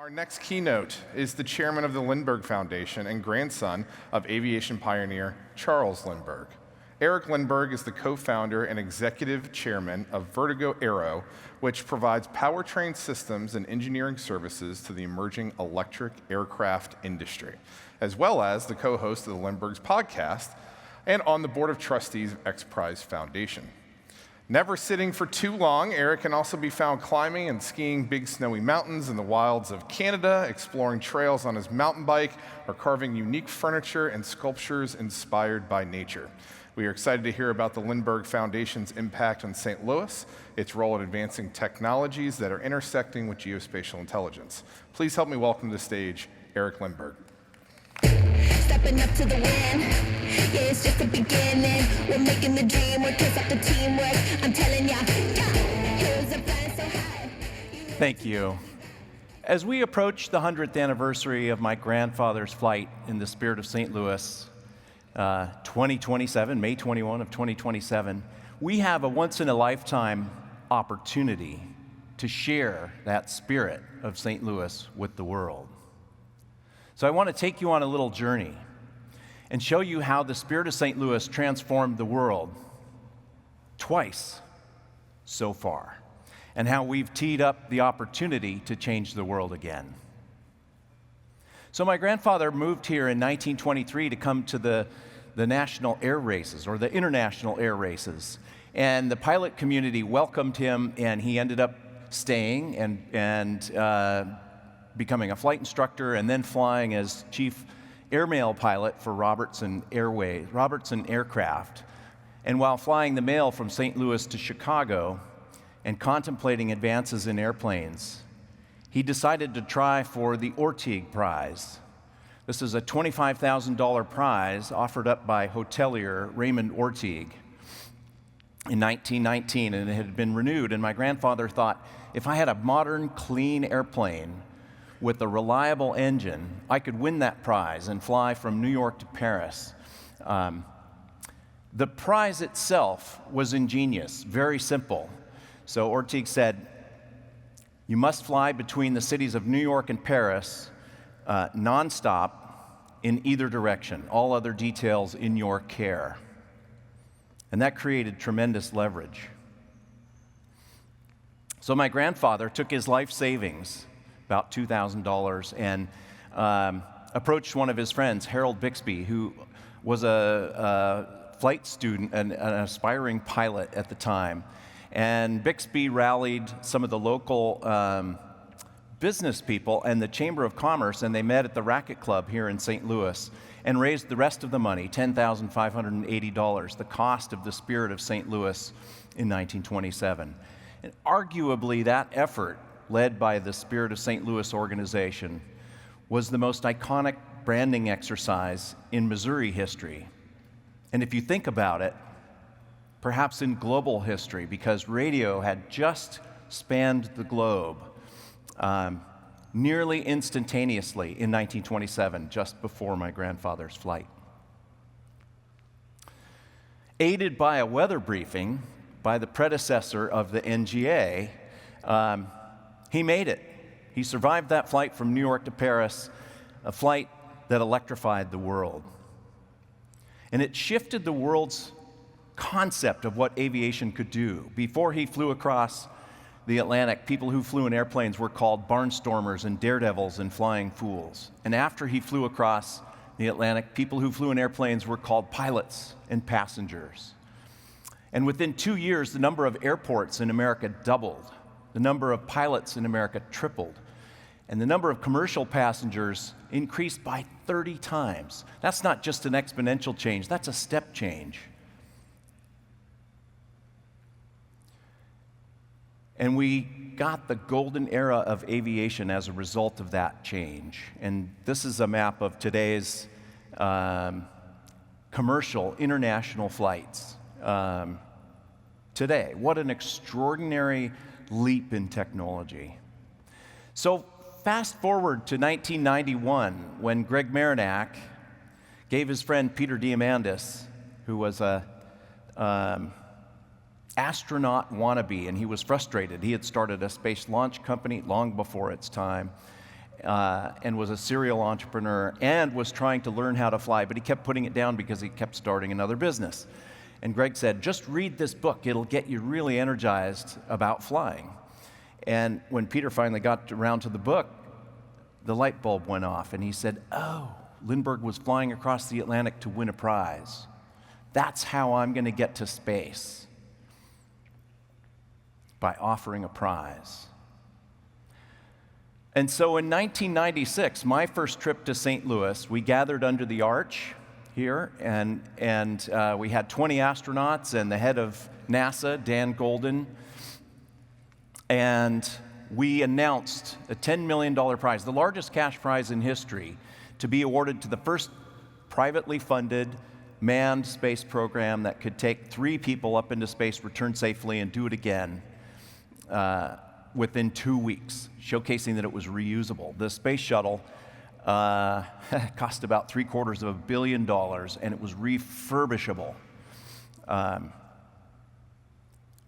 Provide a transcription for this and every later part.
Our next keynote is the chairman of the Lindbergh Foundation and grandson of aviation pioneer Charles Lindbergh. Erik Lindbergh is the co-founder and executive chairman of Vertigo Aero, which provides powertrain systems and engineering services to the emerging electric aircraft industry, as well as the co-host of the Lindbergh's podcast and on the board of trustees of X Prize Foundation. Never sitting for too long, Erik can also be found climbing and skiing big snowy mountains in the wilds of Canada, exploring trails on his mountain bike, or carving unique furniture and sculptures inspired by nature. We are excited to hear about the Lindbergh Foundation's impact on St. Louis, its role in advancing technologies that are intersecting with geospatial intelligence. Please help me welcome to the stage Erik Lindbergh. Stepping up to the win, yeah, it's just the beginning. We're making the dream work, cause after teamwork, I'm telling ya, here's a plan so high. Thank you. As we approach the 100th anniversary of my grandfather's flight in the spirit of St. Louis, 2027, May 21 of 2027, we have a once-in-a-lifetime opportunity to share that spirit of St. Louis with the world. So I want to take you on a little journey and show you how the spirit of St. Louis transformed the world twice so far, and how we've teed up the opportunity to change the world again. So my grandfather moved here in 1923 to come to the national air races, or the international air races, and the pilot community welcomed him, and he ended up staying and becoming a flight instructor, and then flying as chief airmail pilot for Robertson Aircraft. And while flying the mail from St. Louis to Chicago and contemplating advances in airplanes, he decided to try for the Orteig Prize. This is a $25,000 prize offered up by hotelier Raymond Orteig in 1919, and it had been renewed. And my grandfather thought, if I had a modern, clean airplane with a reliable engine, I could win that prize and fly from New York to Paris. The prize itself was ingenious, very simple. So Orteig said, you must fly between the cities of New York and Paris nonstop in either direction, all other details in your care. And that created tremendous leverage. So my grandfather took his life savings, about $2,000, and approached one of his friends, Harold Bixby, who was a flight student, an aspiring pilot at the time. And Bixby rallied some of the local business people and the Chamber of Commerce, and they met at the Racquet Club here in St. Louis and raised the rest of the money, $10,580, the cost of the Spirit of St. Louis in 1927. And arguably that effort, led by the Spirit of St. Louis organization, was the most iconic branding exercise in Missouri history. And if you think about it, perhaps in global history, because radio had just spanned the globe nearly instantaneously in 1927, just before my grandfather's flight. Aided by a weather briefing by the predecessor of the NGA, he made it. He survived that flight from New York to Paris, a flight that electrified the world. And it shifted the world's concept of what aviation could do. Before he flew across the Atlantic, people who flew in airplanes were called barnstormers and daredevils and flying fools. And after he flew across the Atlantic, people who flew in airplanes were called pilots and passengers. And within 2 years, the number of airports in America doubled. The number of pilots in America tripled. And the number of commercial passengers increased by 30 times. That's not just an exponential change, that's a step change. And we got the golden era of aviation as a result of that change. And this is a map of today's commercial international flights today. What an extraordinary leap in technology. So fast forward to 1991, when Greg Marinac gave his friend Peter Diamandis, who was a astronaut wannabe, and he was frustrated. He had started a space launch company long before its time, and was a serial entrepreneur and was trying to learn how to fly, but he kept putting it down because he kept starting another business. And Greg said, just read this book. It'll get you really energized about flying. And when Peter finally got around to the book, the light bulb went off, and he said, oh, Lindbergh was flying across the Atlantic to win a prize. That's how I'm going to get to space, by offering a prize. And so in 1996, my first trip to St. Louis, we gathered under the arch here, and we had 20 astronauts and the head of NASA, Dan Golden, and we announced a $10 million prize, the largest cash prize in history, to be awarded to the first privately funded manned space program that could take 3 people up into space, return safely, and do it again within 2 weeks, showcasing that it was reusable. The space shuttle cost about $750 million, and it was refurbishable.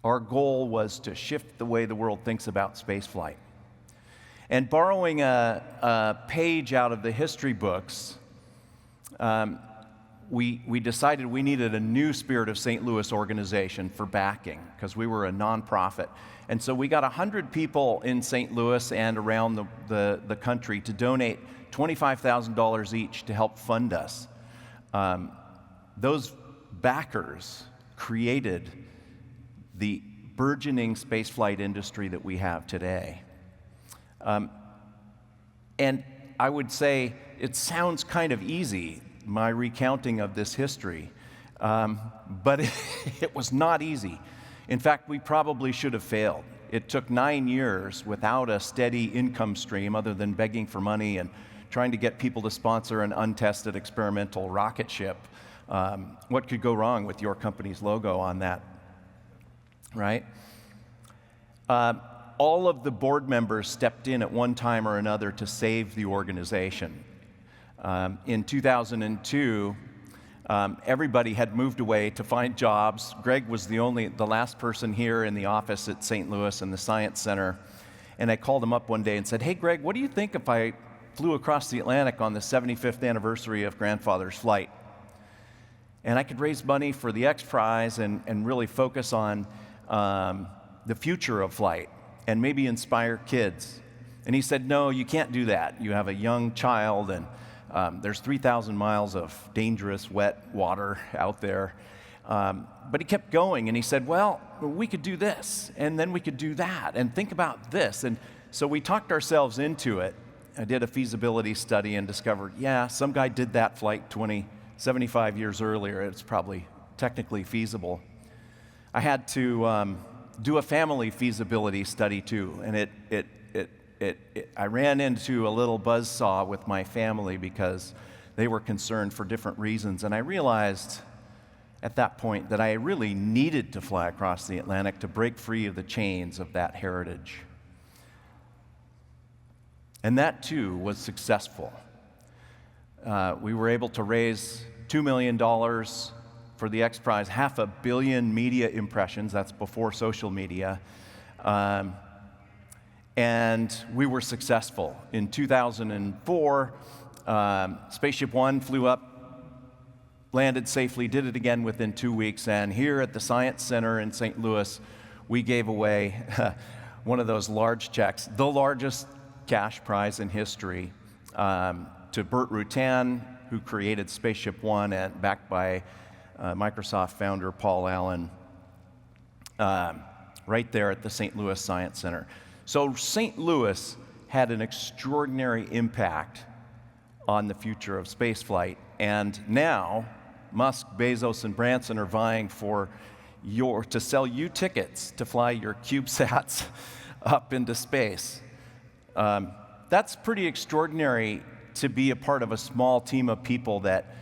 Our goal was to shift the way the world thinks about spaceflight. And borrowing a page out of the history books, we decided we needed a new Spirit of St. Louis organization for backing, because we were a nonprofit. And so we got 100 people in St. Louis and around the country to donate $25,000 each to help fund us. Those backers created the burgeoning spaceflight industry that we have today. And I would say it sounds kind of easy, my recounting of this history, but it was not easy. In fact, we probably should have failed. It took 9 years without a steady income stream other than begging for money and trying to get people to sponsor an untested experimental rocket ship. What could go wrong with your company's logo on that, right? All of the board members stepped in at one time or another to save the organization. In 2002, everybody had moved away to find jobs. Greg was the last person here in the office at St. Louis and the Science Center. And I called him up one day and said, hey, Greg, what do you think if I flew across the Atlantic on the 75th anniversary of Grandfather's flight? And I could raise money for the X Prize and really focus on the future of flight and maybe inspire kids. And he said, no, you can't do that. You have a young child, and there's 3,000 miles of dangerous, wet water out there. But he kept going, and he said, well, we could do this, and then we could do that, and think about this. And so we talked ourselves into it. I did a feasibility study and discovered, yeah, some guy did that flight 75 years earlier. It's probably technically feasible. I had to do a family feasibility study too, and I ran into a little buzzsaw with my family because they were concerned for different reasons, and I realized at that point that I really needed to fly across the Atlantic to break free of the chains of that heritage. And that too was successful. We were able to raise $2 million for the X Prize, 500 million media impressions, that's before social media, and we were successful. In 2004, Spaceship One flew up, landed safely, did it again within 2 weeks, and here at the Science Center in St. Louis, we gave away one of those large checks, the largest cash prize in history, to Burt Rutan, who created Spaceship One, and backed by Microsoft founder Paul Allen, right there at the St. Louis Science Center. So St. Louis had an extraordinary impact on the future of spaceflight, and now Musk, Bezos, and Branson are vying for to sell you tickets to fly your CubeSats up into space. That's pretty extraordinary to be a part of a small team of people that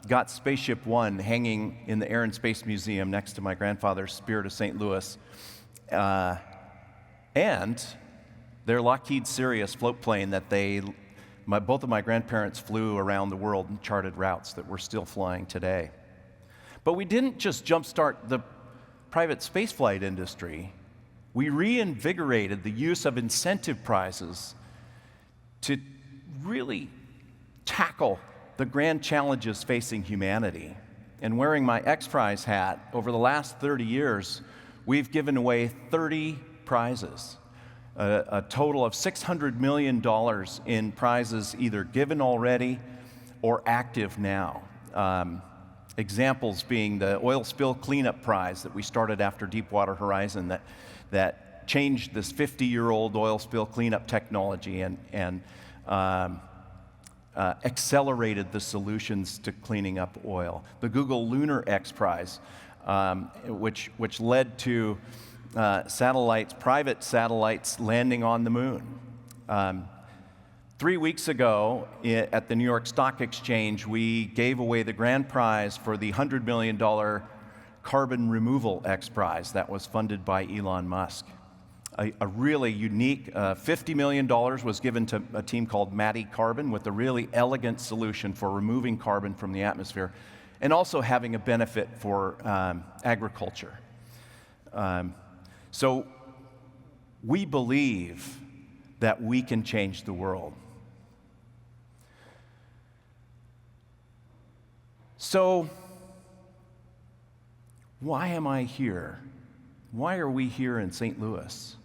got Spaceship One hanging in the Air and Space Museum next to my grandfather's Spirit of St. Louis, and their Lockheed Sirius float plane that both of my grandparents flew around the world and charted routes that we're still flying today. But we didn't just jumpstart the private spaceflight industry. We reinvigorated the use of incentive prizes to really tackle the grand challenges facing humanity. And wearing my X Prize hat, over the last 30 years, we've given away 30 prizes, a total of $600 million in prizes either given already or active now. Examples being the Oil Spill Cleanup Prize that we started after Deepwater Horizon that changed this 50-year-old oil spill cleanup technology and accelerated the solutions to cleaning up oil. The Google Lunar X Prize, which led to private satellites landing on the moon. 3 weeks ago at the New York Stock Exchange, we gave away the grand prize for the $100 million Carbon Removal X Prize that was funded by Elon Musk. A really unique, $50 million was given to a team called Matty Carbon with a really elegant solution for removing carbon from the atmosphere and also having a benefit for agriculture. So we believe that we can change the world. So why am I here? Why are we here in St. Louis?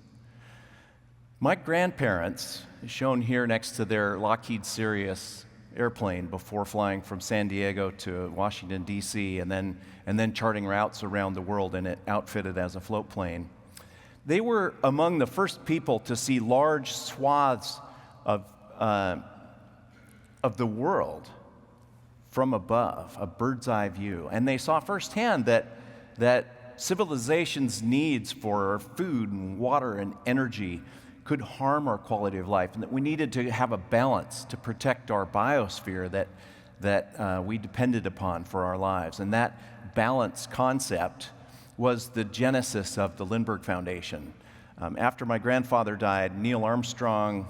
My grandparents, shown here next to their Lockheed Sirius airplane before flying from San Diego to Washington, D.C., and then charting routes around the world and it outfitted as a float plane. They were among the first people to see large swaths of the world from above, a bird's eye view. And they saw firsthand that civilization's needs for food and water and energy could harm our quality of life, and that we needed to have a balance to protect our biosphere that we depended upon for our lives. And that balance concept was the genesis of the Lindbergh Foundation. After my grandfather died, Neil Armstrong,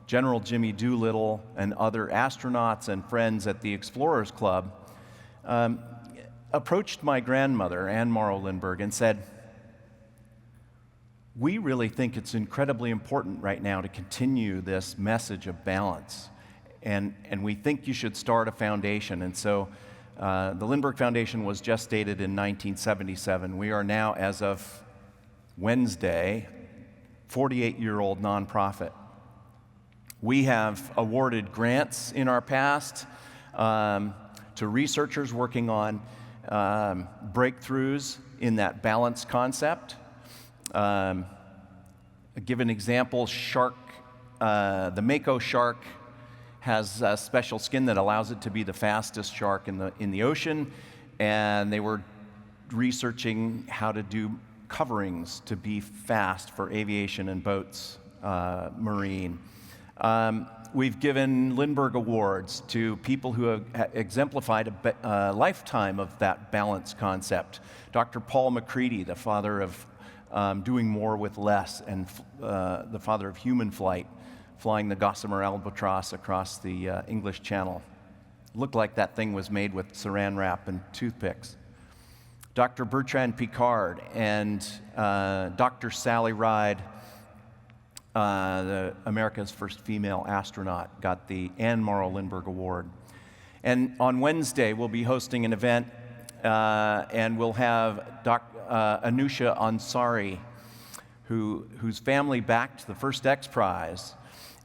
General Jimmy Doolittle, and other astronauts and friends at the Explorers Club approached my grandmother, Anne Morrow Lindbergh, and said, "We really think it's incredibly important right now to continue this message of balance, and we think you should start a foundation." And so the Lindbergh Foundation was just stated in 1977. We are now, as of Wednesday, 48-year-old nonprofit. We have awarded grants in our past to researchers working on breakthroughs in that balance concept. Give an example, the mako shark has a special skin that allows it to be the fastest shark in the ocean, and they were researching how to do coverings to be fast for aviation and boats, marine. We've given Lindbergh Awards to people who have exemplified a lifetime of that balance concept. Dr. Paul McCready, the father of doing more with less, and the father of human flight, flying the Gossamer Albatross across the English Channel. Looked like that thing was made with saran wrap and toothpicks. Dr. Bertrand Piccard and Dr. Sally Ride, America's first female astronaut, got the Anne Morrow Lindbergh Award. And on Wednesday, we'll be hosting an event, and we'll have Anusha Ansari, whose family backed the first X Prize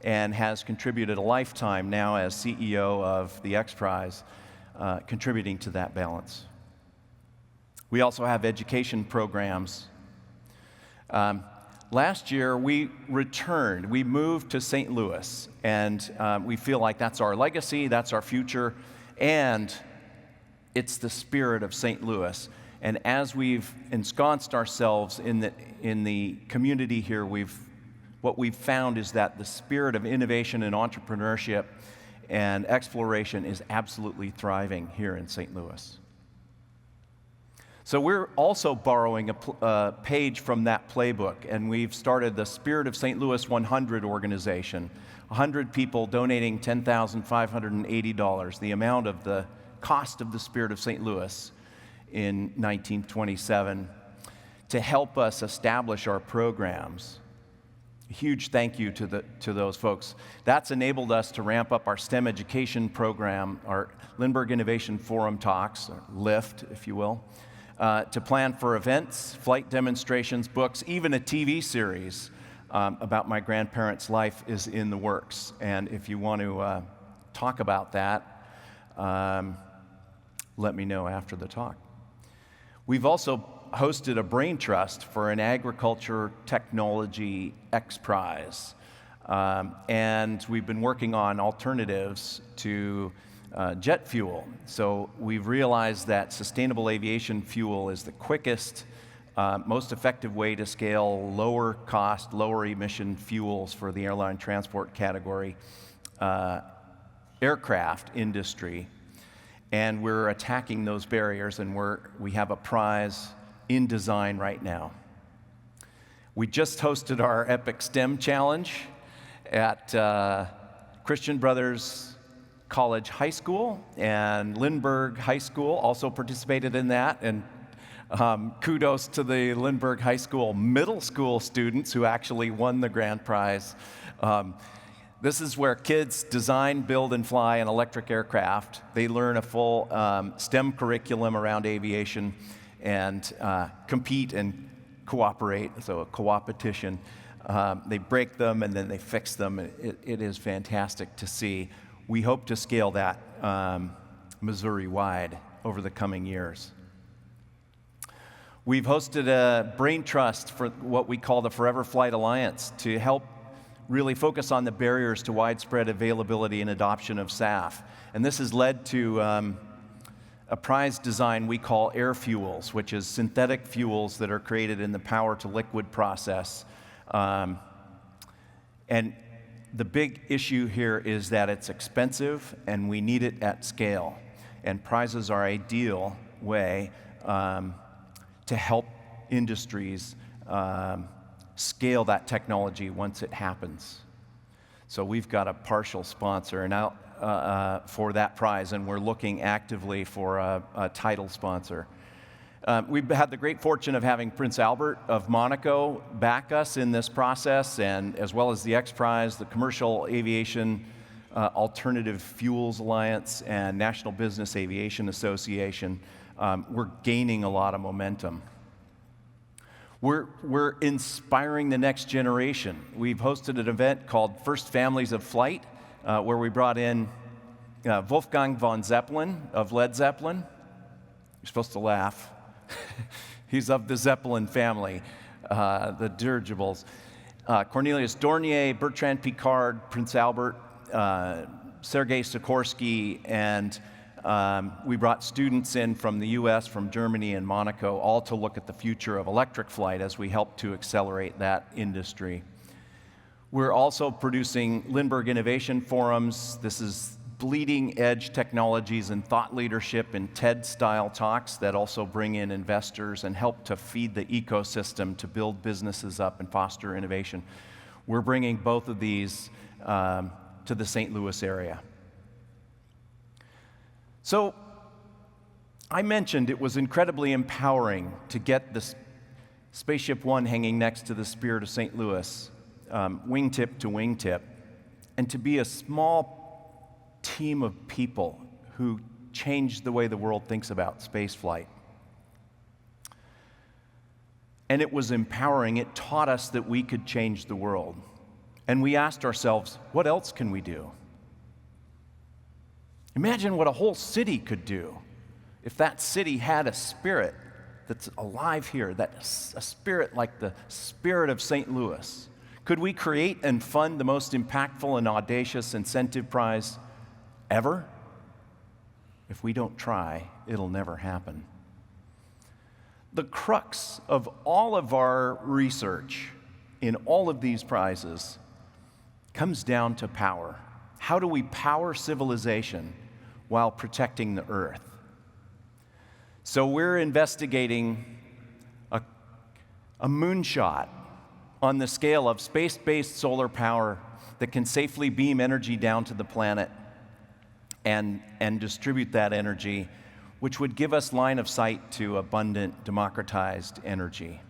and has contributed a lifetime now as CEO of the X Prize, contributing to that balance. We also have education programs. Last year, we moved to St. Louis, and we feel like that's our legacy, that's our future, and it's the spirit of St. Louis. And as we've ensconced ourselves in the community here, what we've found is that the spirit of innovation and entrepreneurship and exploration is absolutely thriving here in St. Louis. So we're also borrowing a page from that playbook, and we've started the Spirit of St. Louis 100 organization, 100 people donating $10,580, the amount of the cost of the Spirit of St. Louis in 1927, to help us establish our programs. huge thank you to those folks. That's enabled us to ramp up our STEM education program, our Lindbergh Innovation Forum talks, or LIFT, if you will, to plan for events, flight demonstrations, books, even a TV series about my grandparents' life is in the works. And if you want to talk about that, let me know after the talk. We've also hosted a brain trust for an agriculture technology X Prize. And we've been working on alternatives to jet fuel. So we've realized that sustainable aviation fuel is the quickest, most effective way to scale lower cost, lower emission fuels for the airline transport category aircraft industry. And we're attacking those barriers, and we have a prize in design right now. We just hosted our Epic STEM Challenge at Christian Brothers College High School, and Lindbergh High School also participated in that. And kudos to the Lindbergh High School middle school students who actually won the grand prize. This is where kids design, build, and fly an electric aircraft. They learn a full STEM curriculum around aviation and compete and cooperate, so a co-opetition. They break them and then they fix them. It is fantastic to see. We hope to scale that Missouri-wide over the coming years. We've hosted a brain trust for what we call the Forever Flight Alliance to help really focus on the barriers to widespread availability and adoption of SAF. And this has led to a prize design we call air fuels, which is synthetic fuels that are created in the power-to-liquid process. And the big issue here is that it's expensive and we need it at scale. And prizes are an ideal way to help industries scale that technology once it happens. So we've got a partial sponsor now for that prize, and we're looking actively for a title sponsor. We've had the great fortune of having Prince Albert of Monaco back us in this process, and as well as the X Prize, the Commercial Aviation Alternative Fuels Alliance, and National Business Aviation Association. We're gaining a lot of momentum. We're inspiring the next generation. We've hosted an event called First Families of Flight, where we brought in Wolfgang von Zeppelin of Led Zeppelin. You're supposed to laugh. He's of the Zeppelin family, the dirigibles. Cornelius Dornier, Bertrand Piccard, Prince Albert, Sergei Sikorsky, and we brought students in from the US, from Germany, and Monaco, all to look at the future of electric flight as we help to accelerate that industry. We're also producing Lindbergh Innovation Forums. This is bleeding edge technologies and thought leadership and TED-style talks that also bring in investors and help to feed the ecosystem to build businesses up and foster innovation. We're bringing both of these to the St. Louis area. So I mentioned it was incredibly empowering to get this Spaceship One hanging next to the Spirit of St. Louis, wingtip to wingtip, and to be a small team of people who changed the way the world thinks about space flight. And it was empowering. It taught us that we could change the world. And we asked ourselves, what else can we do? Imagine what a whole city could do if that city had a spirit that's alive here, a spirit like the Spirit of St. Louis. Could we create and fund the most impactful and audacious incentive prize ever? If we don't try, it'll never happen. The crux of all of our research in all of these prizes comes down to power. How do we power civilization while protecting the Earth? So we're investigating a moonshot on the scale of space-based solar power that can safely beam energy down to the planet and distribute that energy, which would give us line of sight to abundant, democratized energy,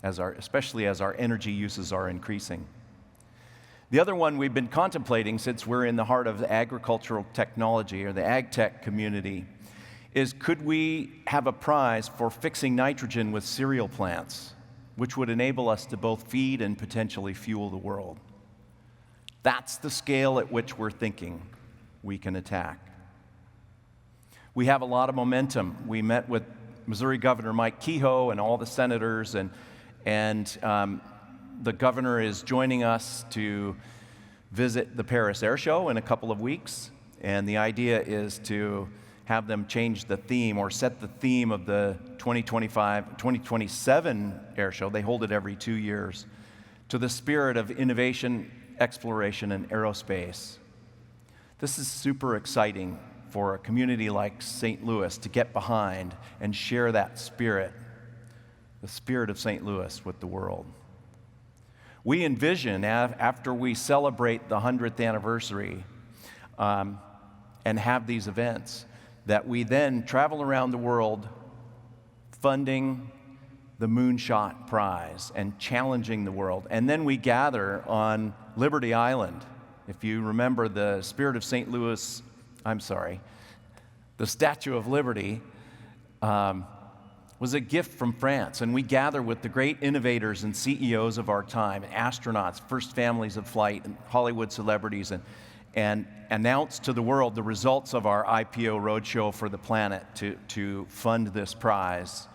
especially as our energy uses are increasing. The other one we've been contemplating, since we're in the heart of the agricultural technology or the ag tech community, is could we have a prize for fixing nitrogen with cereal plants, which would enable us to both feed and potentially fuel the world. That's the scale at which we're thinking we can attack. We have a lot of momentum. We met with Missouri Governor Mike Kehoe and all the senators, and the governor is joining us to visit the Paris Air Show in a couple of weeks, and the idea is to have them change the theme or set the theme of the 2027 Air Show. They hold it every 2 years, to the spirit of innovation, exploration, and aerospace. This is super exciting for a community like St. Louis to get behind and share that spirit, the spirit of St. Louis, with the world. We envision, after we celebrate the 100th anniversary and have these events, that we then travel around the world funding the Moonshot Prize and challenging the world. And then we gather on Liberty Island. If you remember, the spirit of St. Louis, the Statue of Liberty was a gift from France. And we gather with the great innovators and CEOs of our time, astronauts, first families of flight, and Hollywood celebrities, and announce to the world the results of our IPO roadshow for the planet to fund this prize.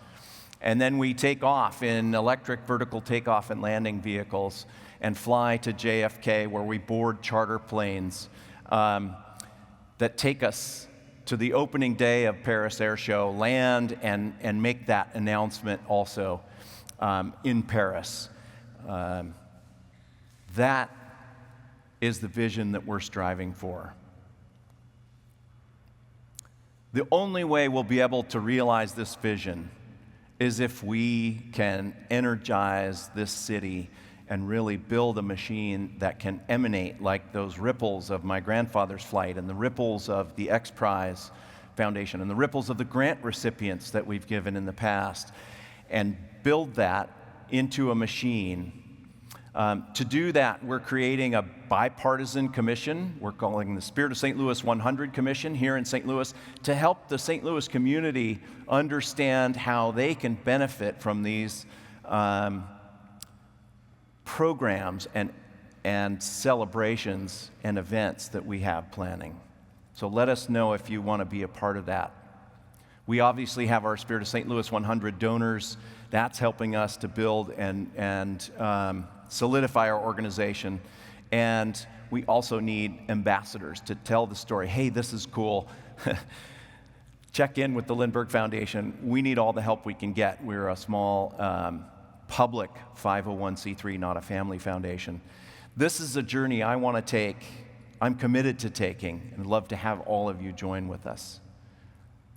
And then we take off in electric vertical takeoff and landing vehicles and fly to JFK, where we board charter planes that take us to the opening day of Paris Air Show, land and make that announcement also in Paris. That is the vision that we're striving for. The only way we'll be able to realize this vision is if we can energize this city and really build a machine that can emanate like those ripples of my grandfather's flight and the ripples of the X Prize Foundation and the ripples of the grant recipients that we've given in the past, and build that into a machine. To do that, we're creating a bipartisan commission. We're calling the Spirit of St. Louis 100 Commission here in St. Louis to help the St. Louis community understand how they can benefit from these programs and celebrations and events that we have planning. So let us know if you want to be a part of that. We obviously have our Spirit of St. Louis 100 donors. That's helping us to build and solidify our organization. And we also need ambassadors to tell the story. Hey, this is cool. Check in with the Lindbergh Foundation. We need all the help we can get. We're a small public 501c3, not a family foundation. This is a journey I want to take. I'm committed to taking, and I'd love to have all of you join with us.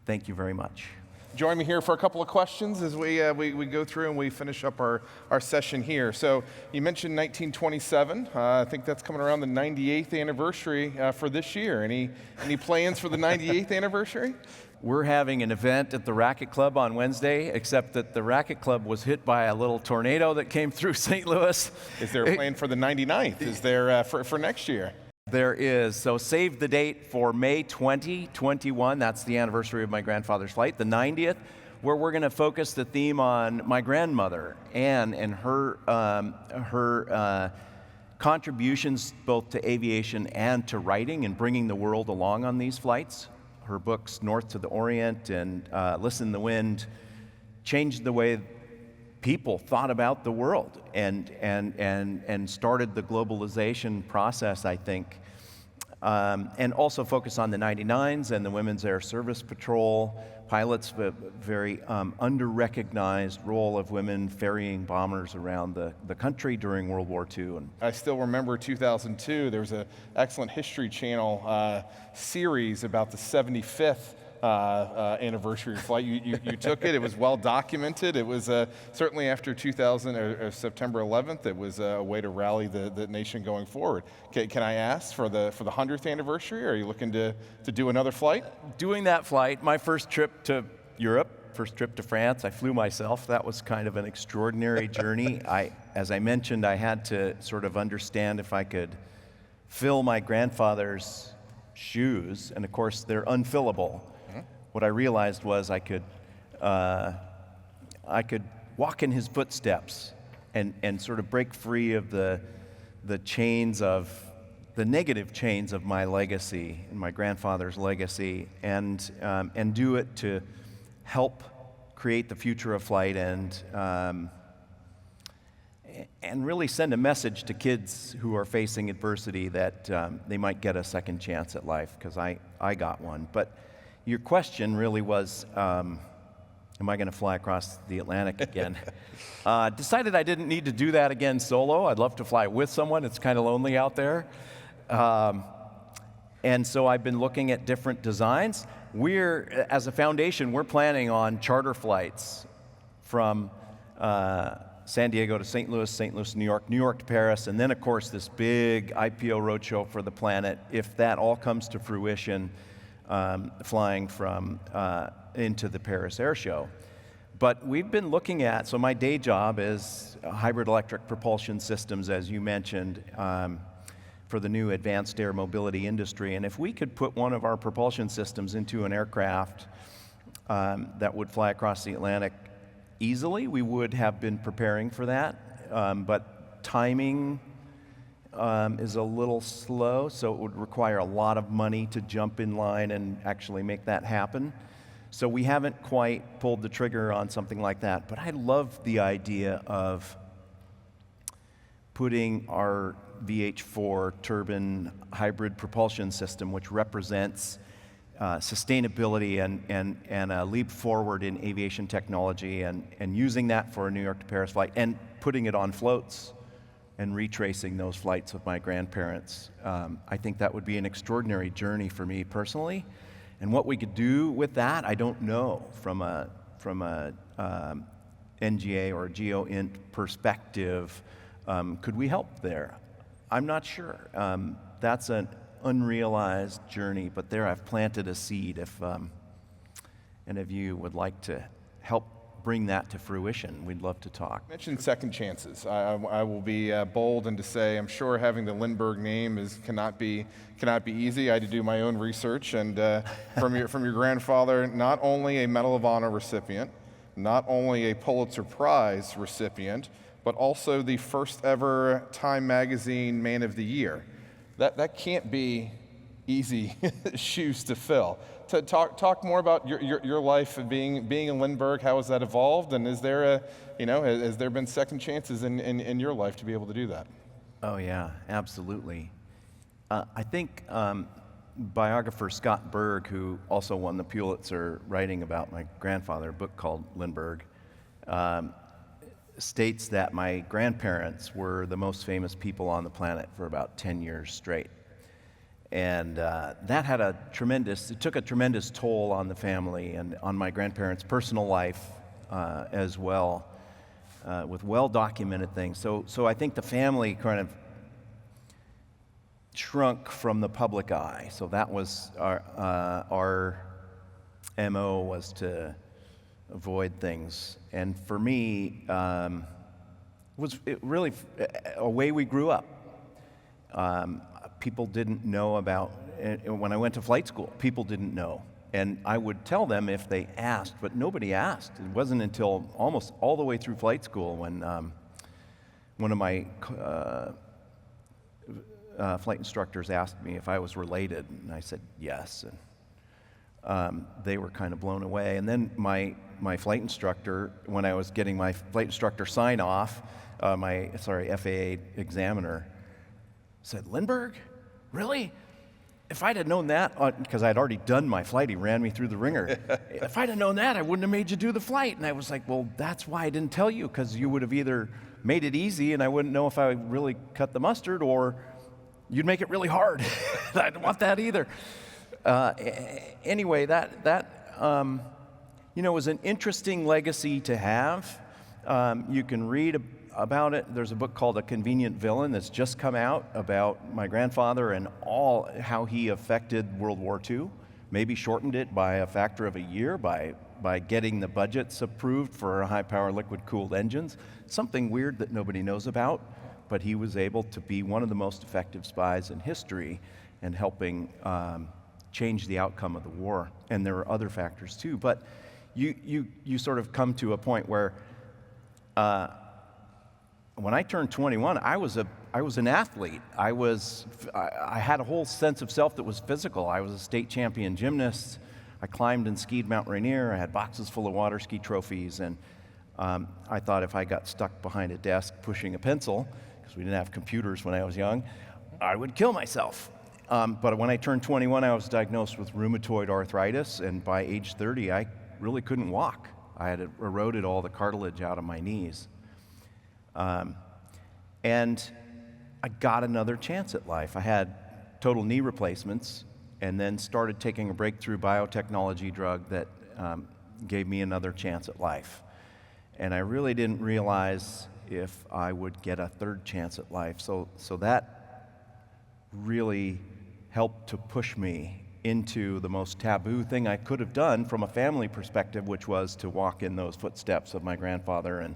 Thank you very much. Join me here for a couple of questions as we go through and we finish up our session here. So you mentioned 1927. I think that's coming around the 98th anniversary for this year. Any plans for the 98th anniversary? We're having an event at the Racquet Club on Wednesday, except that the Racquet Club was hit by a little tornado that came through St. Louis. Is there a plan for the 99th? Is there for next year? There is. So save the date for May 2021. That's the anniversary of my grandfather's flight. The 90th, where we're going to focus the theme on my grandmother, Anne, and her contributions both to aviation and to writing and bringing the world along on these flights. Her books, North to the Orient and Listen to the Wind, changed the way people thought about the world and started the globalization process, I think. And also focus on the 99s and the Women's Air Service Patrol, pilots, a very under-recognized role of women ferrying bombers around the country during World War II. And I still remember 2002, there was an excellent History Channel series about the 75th anniversary flight. You took it. It was well documented. It was certainly after September 11th. It was a way to rally the nation going forward. Can I ask for the 100th anniversary? Are you looking to do another flight? Doing that flight, my first trip to Europe first trip to France. I flew myself. That was kind of an extraordinary journey. As I mentioned, I had to sort of understand if I could fill my grandfather's shoes, and of course they're unfillable. What I realized was I could walk in his footsteps and sort of break free of the chains of the negative chains of my legacy and my grandfather's legacy, and do it to help create the future of flight and really send a message to kids who are facing adversity that they might get a second chance at life, because I got one. But your question really was, am I going to fly across the Atlantic again? Decided I didn't need to do that again solo. I'd love to fly with someone. It's kind of lonely out there. And so I've been looking at different designs. As a foundation, we're planning on charter flights from San Diego to St. Louis to New York to Paris, and then, of course, this big IPO roadshow for the planet. If that all comes to fruition, flying from into the Paris Air Show. But we've been looking at, so my day job is hybrid electric propulsion systems, as you mentioned, for the new advanced air mobility industry. And if we could put one of our propulsion systems into an aircraft that would fly across the Atlantic easily, we would have been preparing for that. But timing is a little slow, so it would require a lot of money to jump in line and actually make that happen. So we haven't quite pulled the trigger on something like that. But I love the idea of putting our VH4 turbine hybrid propulsion system, which represents sustainability and a leap forward in aviation technology, and using that for a New York to Paris flight, and putting it on floats and retracing those flights with my grandparents. I think that would be an extraordinary journey for me personally. And what we could do with that, I don't know from a NGA or GEOINT perspective. Could we help there? I'm not sure. That's an unrealized journey, but there I've planted a seed. If any of you would like to help bring that to fruition, we'd love to talk. You mentioned second chances. I will be bold and to say I'm sure having the Lindbergh name cannot be easy. I had to do my own research, and from your grandfather, not only a Medal of Honor recipient, not only a Pulitzer Prize recipient, but also the first ever Time Magazine Man of the Year. That can't be easy shoes to fill. To talk more about your life of being a Lindbergh. How has that evolved, and is there has there been second chances in your life to be able to do that? Oh yeah, absolutely. I think biographer Scott Berg, who also won the Pulitzer writing about my grandfather, a book called Lindbergh, states that my grandparents were the most famous people on the planet for about 10 years straight. And that had it took a tremendous toll on the family and on my grandparents' personal life as well, with well-documented things. So I think the family kind of shrunk from the public eye. So that was our MO, was to avoid things. And for me, it really a way we grew up. People didn't know about, when I went to flight school, people didn't know. And I would tell them if they asked, but nobody asked. It wasn't until almost all the way through flight school when one of my flight instructors asked me if I was related, and I said yes. And they were kind of blown away. And then my flight instructor, when I was getting my flight instructor sign off, FAA examiner, said, "Lindbergh, really? If I'd have known that," because I'd already done my flight, he ran me through the ringer. "If I'd have known that, I wouldn't have made you do the flight." And I was like, "Well, that's why I didn't tell you, because you would have either made it easy and I wouldn't know if I really cut the mustard, or you'd make it really hard." I don't want that either. Anyway, that was an interesting legacy to have. You can read about it. There's a book called A Convenient Villain that's just come out about my grandfather and how he affected World War II, maybe shortened it by a factor of a year by by getting the budgets approved for high-power liquid-cooled engines, something weird that nobody knows about, but he was able to be one of the most effective spies in history in helping change the outcome of the war. And there were other factors too, but you sort of come to a point where when I turned 21, I was an athlete. I had a whole sense of self that was physical. I was a state champion gymnast. I climbed and skied Mount Rainier. I had boxes full of water ski trophies, and I thought if I got stuck behind a desk pushing a pencil, because we didn't have computers when I was young, I would kill myself. But when I turned 21, I was diagnosed with rheumatoid arthritis, and by age 30, I really couldn't walk. I had eroded all the cartilage out of my knees. And I got another chance at life. I had total knee replacements and then started taking a breakthrough biotechnology drug that gave me another chance at life. And I really didn't realize if I would get a third chance at life. So that really helped to push me into the most taboo thing I could have done from a family perspective, which was to walk in those footsteps of my grandfather and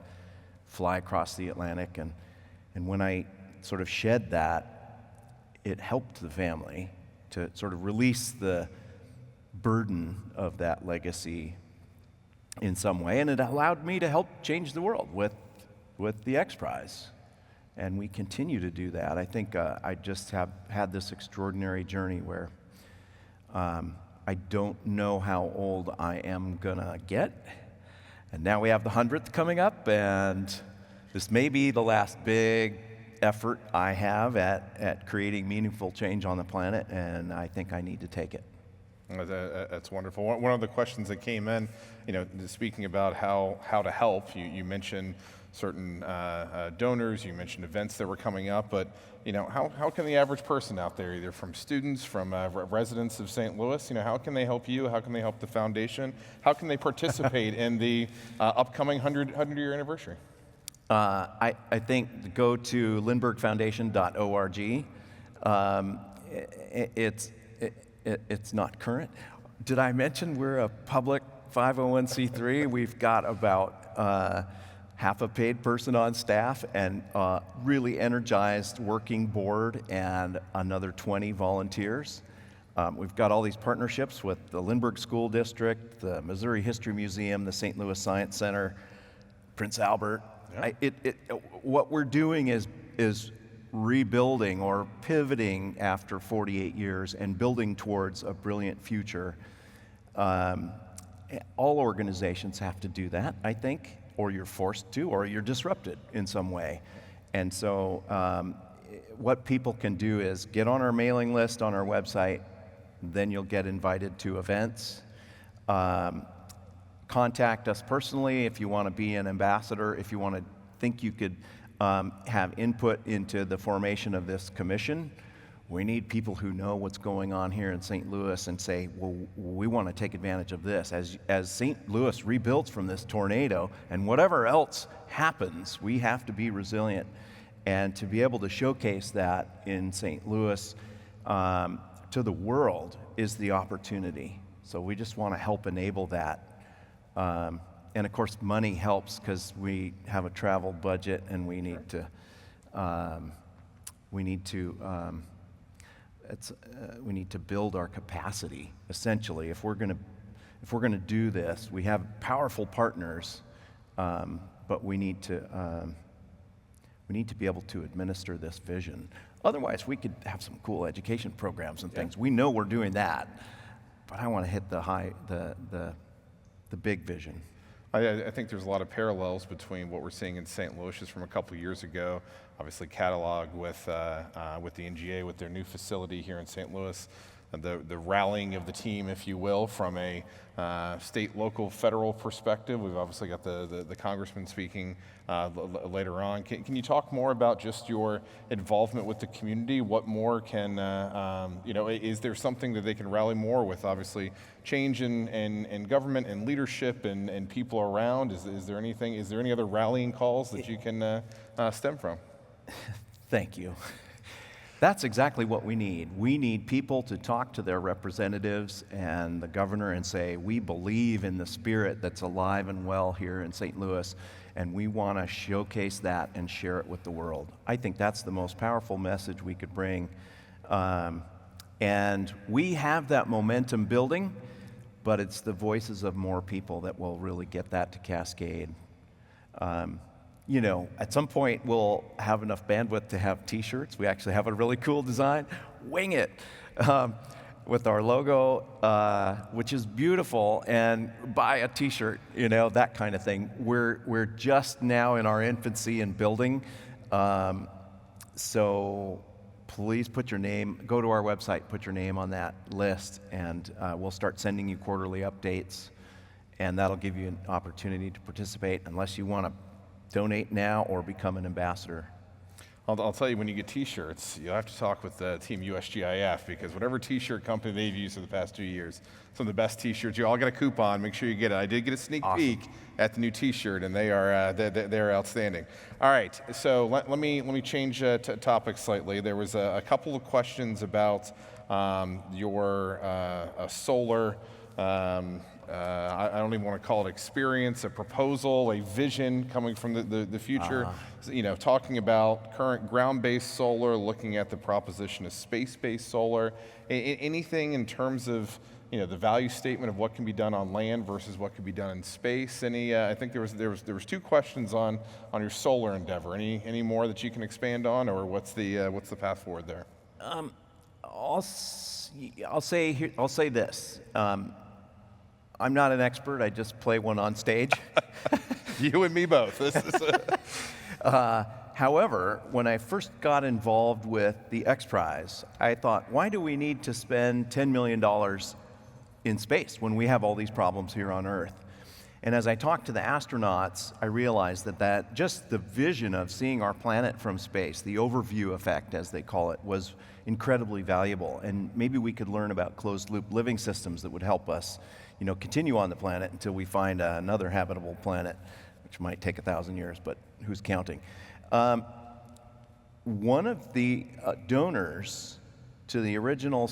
fly across the Atlantic. And when I sort of shed that, it helped the family to sort of release the burden of that legacy in some way. And it allowed me to help change the world with the X Prize. And we continue to do that. I think I just have had this extraordinary journey where I don't know how old I am gonna get. And now we have the 100th coming up, and this may be the last big effort I have at creating meaningful change on the planet, and I think I need to take it. That's wonderful. One of the questions that came in, speaking about how to help, you mentioned certain donors, you mentioned events that were coming up, but how can the average person out there, either from students, from residents of St. Louis, how can they help you? How can they help the foundation? How can they participate in the upcoming 100-year anniversary? I think go to lindberghfoundation.org. It's not current. Did I mention we're a public 501c3? We've got about half a paid person on staff and really energized working board and another 20 volunteers. We've got all these partnerships with the Lindbergh School District, the Missouri History Museum, the St. Louis Science Center, Prince Albert. Yeah. What we're doing is rebuilding or pivoting after 48 years and building towards a brilliant future. All organizations have to do that, I think, or you're forced to, or you're disrupted in some way. And so what people can do is get on our mailing list on our website, then you'll get invited to events. Contact us personally if you want to be an ambassador, if you want to think you could have input into the formation of this commission. We need people who know what's going on here in St. Louis and say, well, we want to take advantage of this. As St. Louis rebuilds from this tornado and whatever else happens, we have to be resilient. And to be able to showcase that in St. Louis to the world is the opportunity. So we just want to help enable that. And of course, money helps because we have a travel budget and we need to build our capacity. Essentially, if we're going to do this, we have powerful partners, but we need to be able to administer this vision. Otherwise, we could have some cool education programs and things. We know we're doing that, but I want to hit the big vision. I think there's a lot of parallels between what we're seeing in St. Louis just from a couple years ago, obviously cataloged with the NGA, with their new facility here in St. Louis, the rallying of the team, if you will, from a state, local, federal perspective. We've obviously got the congressman speaking later on. Can you talk more about just your involvement with the community? What more can, is there something that they can rally more with, obviously, change in government and leadership and people around? Is there any other rallying calls that you can stem from? Thank you. That's exactly what we need. We need people to talk to their representatives and the governor and say, we believe in the spirit that's alive and well here in St. Louis, and we want to showcase that and share it with the world. I think that's the most powerful message we could bring. And we have that momentum building, but it's the voices of more people that will really get that to cascade. At some point we'll have enough bandwidth to have t-shirts. We actually have a really cool design, Wing It, with our logo, which is beautiful, and buy a t-shirt, that kind of thing. We're just now in our infancy in building, so please go to our website, put your name on that list, and we'll start sending you quarterly updates, and that'll give you an opportunity to participate unless you want to donate now or become an ambassador. I'll tell you, when you get t-shirts, you'll have to talk with Team USGIF, because whatever t-shirt company they've used for the past 2 years, some of the best t-shirts, you all got a coupon, make sure you get it. I did get a sneak peek at the new t-shirt, and they are they're outstanding. All right, so let me change topics slightly. There was a couple of questions about your solar, I don't even want to call it experience, a proposal, a vision coming from the future. Talking about current ground-based solar, looking at the proposition of space-based solar. Anything in terms of the value statement of what can be done on land versus what can be done in space? I think there was 2 questions on your solar endeavor. Any more that you can expand on, or what's the path forward there? I'll say this. I'm not an expert. I just play one on stage. You and me both. However, when I first got involved with the X Prize, I thought, why do we need to spend $10 million in space when we have all these problems here on Earth? And as I talked to the astronauts, I realized that just the vision of seeing our planet from space, the overview effect, as they call it, was incredibly valuable. And maybe we could learn about closed-loop living systems that would help us continue on the planet until we find another habitable planet, which might take 1,000 years, but who's counting? One of the donors to the original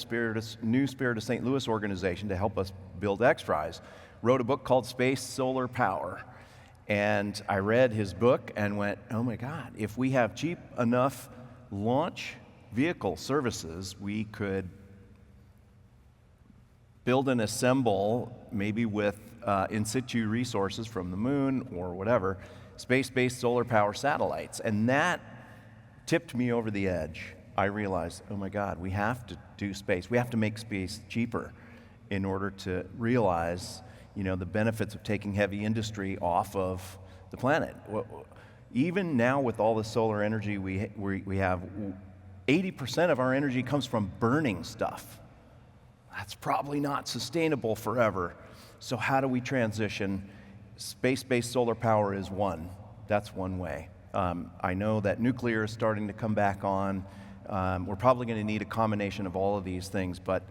New Spirit of St. Louis organization to help us build X Prize wrote a book called Space Solar Power. And I read his book and went, oh my God, if we have cheap enough launch vehicle services, we could build and assemble, maybe with in situ resources from the moon or whatever, space-based solar power satellites. And that tipped me over the edge. I realized, oh my God, we have to do space. We have to make space cheaper in order to realize, the benefits of taking heavy industry off of the planet. Even now with all the solar energy we have, 80% of our energy comes from burning stuff. That's probably not sustainable forever. So how do we transition? Space-based solar power is one. That's one way. I know that nuclear is starting to come back on. We're probably going to need a combination of all of these things. But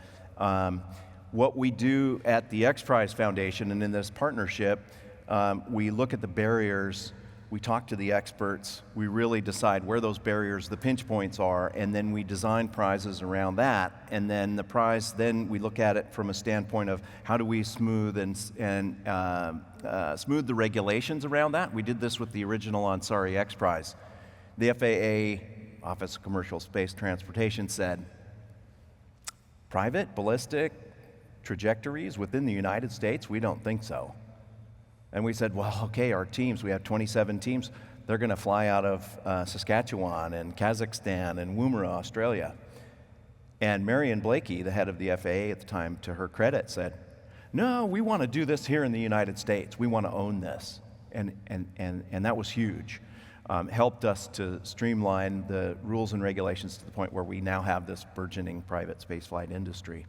what we do at the X Prize Foundation and in this partnership, we look at the barriers. We talk to the experts. We really decide where those barriers, the pinch points are, and then we design prizes around that. And then the prize, then we look at it from a standpoint of how do we smooth and smooth the regulations around that. We did this with the original Ansari X Prize. The FAA, Office of Commercial Space Transportation, said private ballistic trajectories within the United States, we don't think so. And we said, well, okay, our teams, we have 27 teams, they're going to fly out of Saskatchewan and Kazakhstan and Woomera, Australia. And Marion Blakey, the head of the FAA at the time, to her credit, said, no, we want to do this here in the United States. We want to own this. And that was huge. Helped us to streamline the rules and regulations to the point where we now have this burgeoning private spaceflight industry.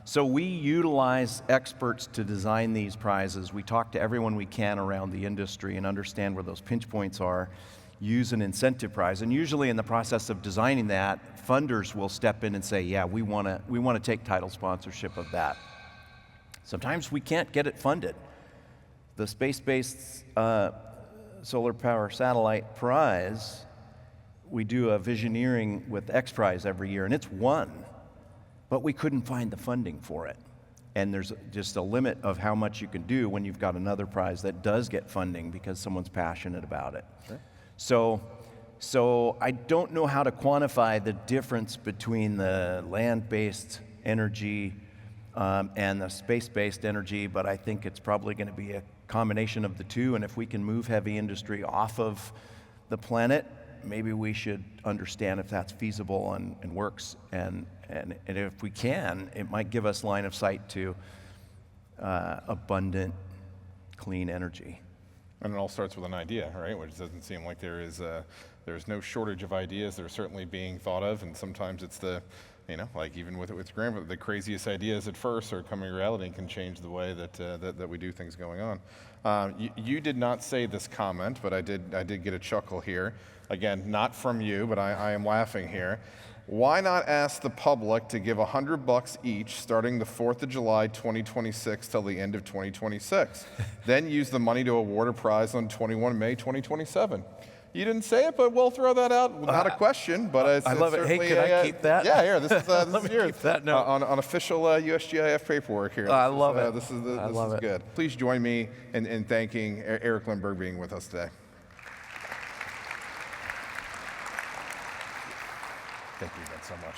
So we utilize experts to design these prizes. We talk to everyone we can around the industry and understand where those pinch points are, use an incentive prize. And usually in the process of designing that, funders will step in and say, yeah, we want to take title sponsorship of that. Sometimes we can't get it funded. The space-based solar power satellite prize, we do a visioneering with X Prize every year, and it's won, but we couldn't find the funding for it. And there's just a limit of how much you can do when you've got another prize that does get funding because someone's passionate about it. Sure. So I don't know how to quantify the difference between the land-based energy and the space-based energy, but I think it's probably going to be a combination of the two. And if we can move heavy industry off of the planet, maybe we should understand if that's feasible and works. And if we can, it might give us line of sight to abundant, clean energy. And it all starts with an idea, right? Which doesn't seem like there's no shortage of ideas. They're certainly being thought of, and sometimes it's like even with Graham, the craziest ideas at first are coming reality and can change the way that we do things going on. You did not say this comment, but I did get a chuckle here. Again, not from you, but I am laughing here. Why not ask the public to give $100 each starting the 4th of July 2026 till the end of 2026? Then use the money to award a prize on 21 May 2027. You didn't say it, but we'll throw that out. Not a question, but it's I love it. Hey, could I keep that? Yeah, here. This is Let me yours. keep that note. On official USGIF paperwork here. I love it. This is I love it. good. Please join me in thanking Erik Lindbergh being with us today. Thank you again so much.